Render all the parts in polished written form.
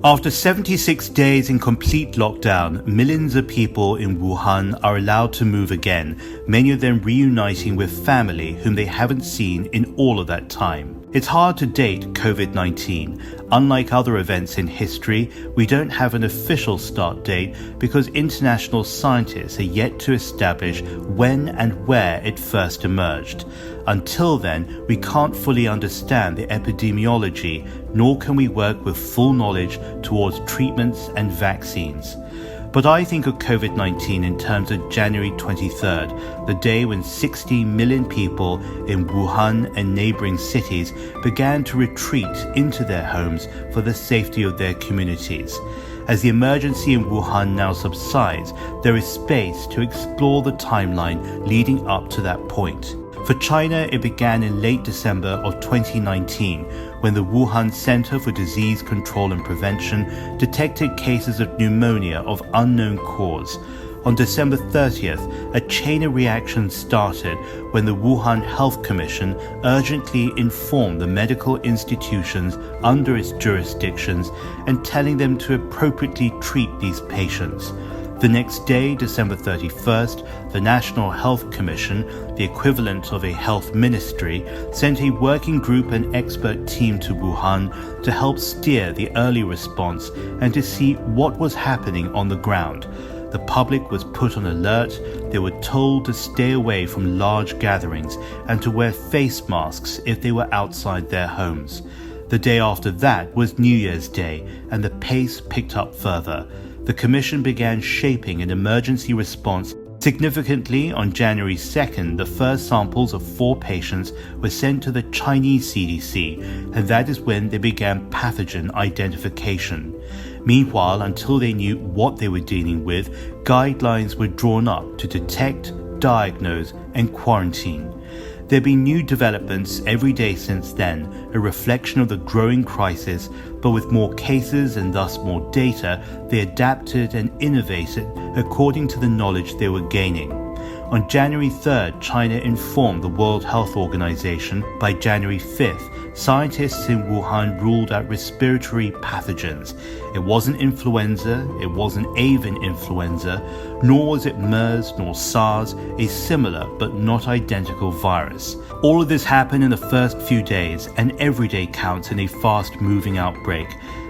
After 76 days in complete lockdown, millions of people in Wuhan are allowed to move again, many of them reuniting with family whom they haven't seen in all of that time. It's hard to date COVID-19. Unlike other events in history, we don't have an official start date because international scientists are yet to establish when and where it first emerged. Until then, we can't fully understand the epidemiology, nor can we work with full knowledge towards treatments and vaccines. But I think of COVID-19 in terms of January 23rd, the day when 60 million people in Wuhan and neighboring cities began to retreat into their homes for the safety of their communities. As the emergency in Wuhan now subsides, there is space to explore the timeline leading up to that point. For China, it began in late December of 2019 when the Wuhan Center for Disease Control and Prevention detected cases of pneumonia of unknown cause. On December 30th, a chain of reactions started when the Wuhan Health Commission urgently informed the medical institutions under its jurisdictions and telling them to appropriately treat these patients. The next day, December 31st, the National Health Commission, the equivalent of a health ministry, sent a working group and expert team to Wuhan to help steer the early response and to see what was happening on the ground. The public was put on alert, they were told to stay away from large gatherings and to wear face masks if they were outside their homes. The day after that was New Year's Day, and the pace picked up further. The Commission began shaping an emergency response. Significantly, on January 2nd, the first samples of 4 patients were sent to the Chinese CDC, and that is when they began pathogen identification. Meanwhile, until they knew what they were dealing with, guidelines were drawn up to detect, diagnose, and quarantine. There have been new developments every day since then, a reflection of the growing crisis, but with more cases and thus more data, they adapted and innovated according to the knowledge they were gaining. On January 3rd, China informed the World Health Organization. By January 5th, scientists in Wuhan ruled out respiratory pathogens. It wasn't influenza, it wasn't avian influenza, nor was it MERS nor SARS, a similar but not identical virus. All of this happened in the first few days, and every day counts in a fast-moving outbreak.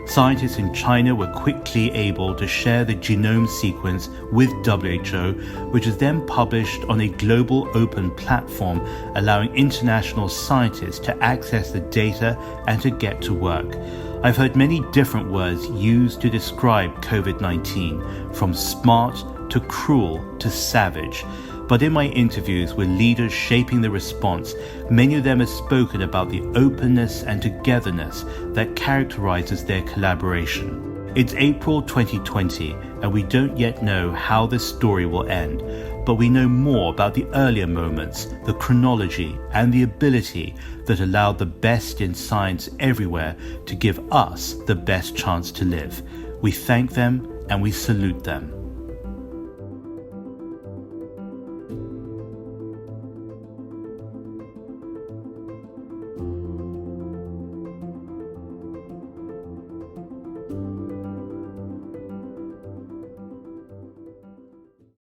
Scientists in China were quickly able to share the genome sequence with WHO, which is then published on a global open platform, allowing international scientists to access the data and to get to work. I've heard many different words used to describe COVID-19, from smart to cruel to savage. But in my interviews with leaders shaping the response, many of them have spoken about the openness and togetherness that characterizes their collaboration. It's April 2020, and we don't yet know how this story will end, but we know more about the earlier moments, the chronology, and the ability that allowed the best in science everywhere to give us the best chance to live. We thank them and we salute them.